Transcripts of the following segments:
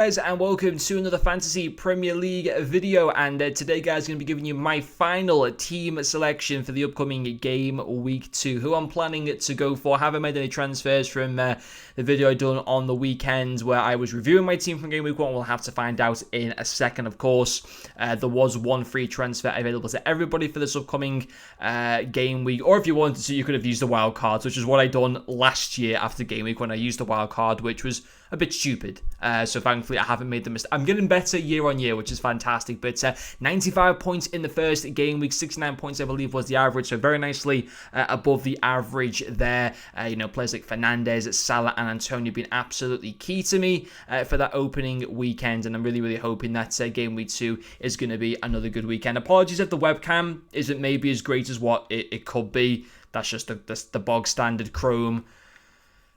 Guys, and welcome to another Fantasy Premier League video. And today, guys, I'm going to be giving you my final team selection for the upcoming game week 2. Who I'm planning to go for. I haven't made any transfers from the video I done on the weekend where I was reviewing my team from game week 1. We'll have to find out in a second. Of course, there was one free transfer available to everybody for this upcoming game week. Or if you wanted to, you could have used the wild cards, which is what I done last year after game week when I used the wild card, which was a bit stupid. So thankfully I haven't made the mistake. I'm getting better year on year, which is fantastic. But 95 points in the first game week, 69 points I believe was the average. So very nicely above the average there. Players like Fernandes, Salah and Antonio been absolutely key to me for that opening weekend. And I'm really hoping that game week 2 is going to be another good weekend. Apologies if the webcam isn't maybe as great as what it could be. That's just the bog standard Chrome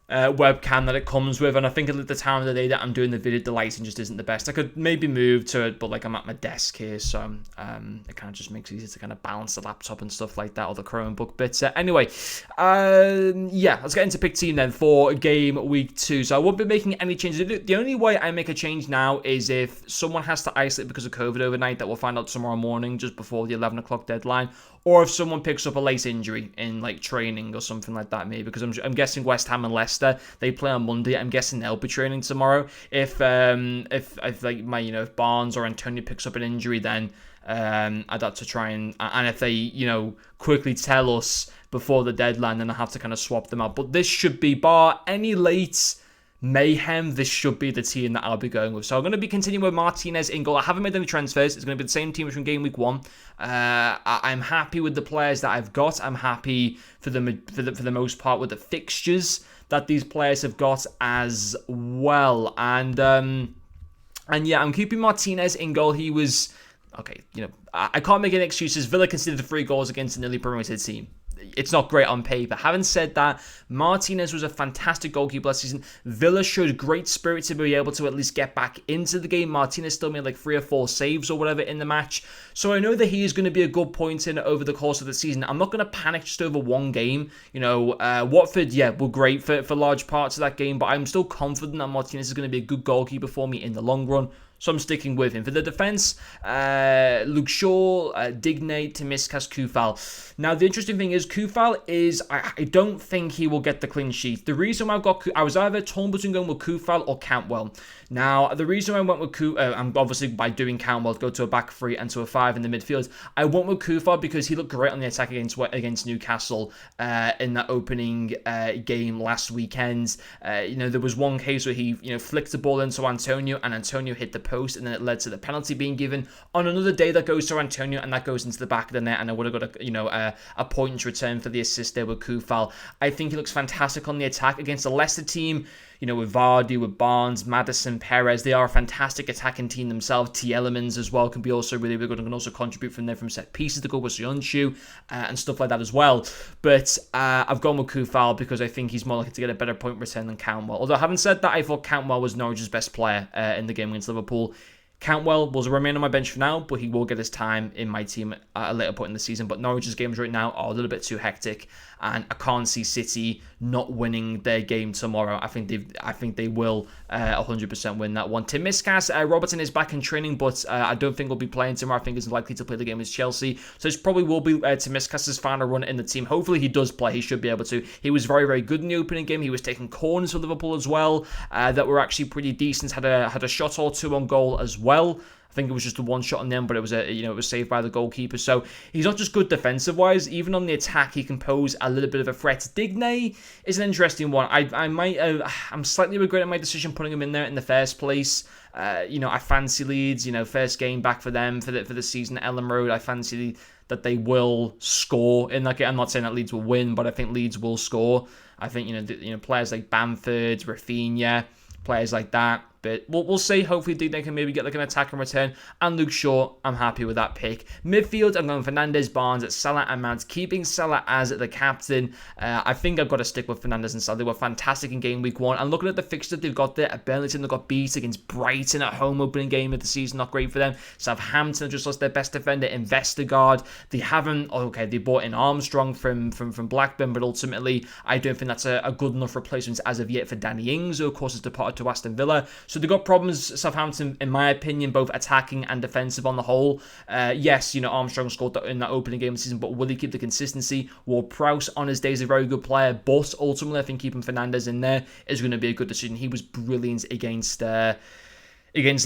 webcam that it comes with, and I think at the time of the day that I'm doing the video, the lighting just isn't the best. I could maybe move to it, but like I'm at my desk here, so it kind of just makes it easier to kind of balance the laptop and stuff like that, or the Chromebook. But anyway, yeah, let's get into pick team then for game week 2. So I won't be making any changes. The only way I make a change now is if someone has to isolate because of COVID overnight, that we'll find out tomorrow morning just before the 11 o'clock deadline, or if someone picks up a late injury in like training or something like that, maybe, because I'm guessing West Ham and Leicester, they play on Monday. I'm guessing they'll be training tomorrow. If like if Barnes or Antonio picks up an injury, then I'd have to try and if they quickly tell us before the deadline, then I have to kind of swap them out. But this should be, bar any late mayhem, this should be the team that I'll be going with. So I'm going to be continuing with Martinez in goal. I haven't made any transfers. It's going to be the same team as from game week 1. I'm happy with the players that I've got. I'm happy for the most part with the fixtures that these players have got as well. And yeah, I'm keeping Martinez in goal. He was okay. I can't make any excuses. Villa conceded 3 goals against a nearly promoted team. It's not great on paper. Having said that, Martinez was a fantastic goalkeeper last season. Villa showed great spirit to be able to at least get back into the game. Martinez still made like 3 or 4 saves or whatever in the match. So I know that he is going to be a good point in over the course of the season. I'm not going to panic just over one game. Watford, yeah, were great for large parts of that game, but I'm still confident that Martinez is going to be a good goalkeeper for me in the long run. So I'm sticking with him. For the defense, Luke Shaw, Digne, Timiskas, Kufal. Now, the interesting thing is, Kufal is, I don't think he will get the clean sheet. The reason why I was either torn between going with Kufal or Cantwell. Now, the reason I went with I'm obviously by doing Cantwell, go to a back 3 and to a 5 in the midfield. I went with Kufal because he looked great on the attack against Newcastle in that opening game last weekend. There was one case where he flicked the ball into Antonio, and Antonio hit the post, and then it led to the penalty being given. On another day, that goes to Antonio, and that goes into the back of the net, and I would have got a point in return for the assist there with Kufal. I think he looks fantastic on the attack against the Leicester team. With Vardy, with Barnes, Maddison, Perez, they are a fantastic attacking team themselves. Tielemans as well can be also really good and can also contribute from there from set pieces to go with Soyuncu and stuff like that as well. But I've gone with Kufal because I think he's more likely to get a better point return than Cantwell. Although having said that, I thought Cantwell was Norwich's best player in the game against Liverpool. Cantwell will remain on my bench for now, but he will get his time in my team at a later point in the season. But Norwich's games right now are a little bit too hectic, and I can't see City not winning their game tomorrow. I think they will 100% win that one. Timiskas, Robertson is back in training, but I don't think he'll be playing tomorrow. I think he's likely to play the game as Chelsea. So this probably will be Timiskas' final run in the team. Hopefully he does play. He should be able to. He was very good in the opening game. He was taking corners for Liverpool as well that were actually pretty decent. Had a shot or 2 on goal as well. I think it was just a one shot on them, but it was it was saved by the goalkeeper. So he's not just good defensive wise, even on the attack he can pose a little bit of a threat. Digne is an interesting one. I'm slightly regretting my decision putting him in there in the first place. I fancy Leeds. First game back for them for the season at Ellen Road. I fancy that they will score in that game. I'm not saying that Leeds will win, but I think Leeds will score. I think players like Bamford, Rafinha, players like that. But we'll see. Hopefully, they can maybe get like an attack in return. And Luke Shaw, I'm happy with that pick. Midfield, I'm going Fernandes, Barnes, Salah, and Mount. Keeping Salah as the captain. I think I've got to stick with Fernandes and Salah. They were fantastic in game week 1. And looking at the fixture they've got there, at Burlington, they got beat against Brighton at home opening game of the season. Not great for them. Southampton just lost their best defender in Vestergaard. They haven't. Okay, they bought in Armstrong from Blackburn, but ultimately, I don't think that's a good enough replacement as of yet for Danny Ings, who of course has departed to Aston Villa. So they've got problems, Southampton, in my opinion, both attacking and defensive on the whole. Yes, Armstrong scored in that opening game of the season, but will he keep the consistency? Ward-Prowse on his day is a very good player, but ultimately I think keeping Fernandes in there is going to be a good decision. He was brilliant against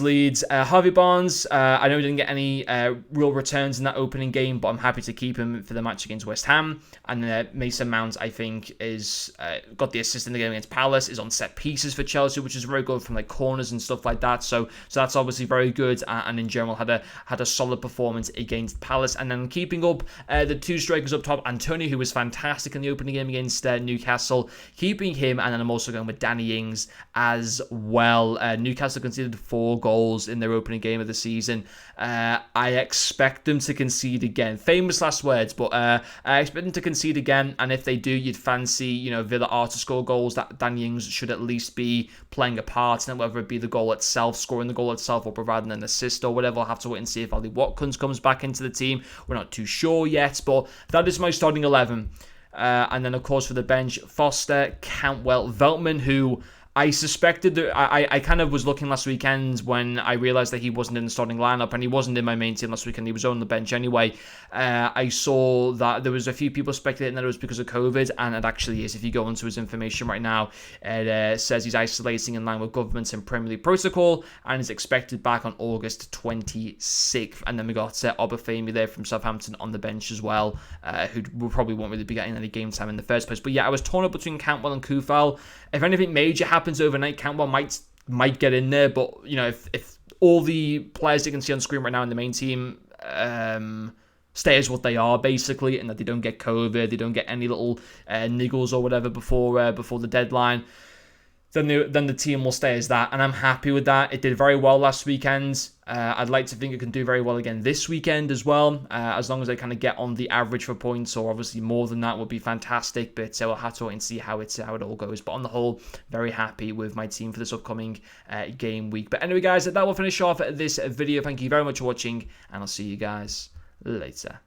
Leeds. Harvey Barnes, I know he didn't get any real returns in that opening game, but I'm happy to keep him for the match against West Ham. And Mason Mount, I think, is got the assist in the game against Palace, is on set pieces for Chelsea, which is very good from like corners and stuff like that. So that's obviously very good, and in general had a solid performance against Palace. And then keeping up the two strikers up top, Antonio, who was fantastic in the opening game against Newcastle, keeping him, and then I'm also going with Danny Ings as well. Newcastle conceded 4 goals in their opening game of the season. I expect them to concede again. Famous last words, but I expect them to concede again, and if they do, you'd fancy, Villa are to score goals. That Danny Ings should at least be playing a part, and whether it be the goal itself, scoring the goal itself, or providing an assist or whatever. I'll have to wait and see if Ollie Watkins comes back into the team. We're not too sure yet, but that is my starting 11. And then, of course, for the bench, Foster, Cantwell, Veltman, who I suspected that I kind of was looking last weekend when I realized that he wasn't in the starting lineup, and he wasn't in my main team last weekend. He was on the bench anyway. I saw that there was a few people speculating that it was because of COVID, and it actually is. If you go into his information right now, it says he's isolating in line with government and Premier League protocol, and is expected back on August 26th. And then we got Obafemi there from Southampton on the bench as well, who probably won't really be getting any game time in the first place. But yeah, I was torn up between Cantwell and Kufal. If anything major happens overnight, Cantwell might get in there, but if all the players you can see on screen right now in the main team stay as what they are basically, and that they don't get COVID, they don't get any little niggles or whatever before the deadline, then the team will stay as that, and I'm happy with that. It did very well last weekend. I'd like to think it can do very well again this weekend as well, as long as they kind of get on the average for points, or obviously more than that would be fantastic, but we'll have to wait and see how it all goes. But on the whole, very happy with my team for this upcoming game week. But anyway, guys, that will finish off this video. Thank you very much for watching, and I'll see you guys later.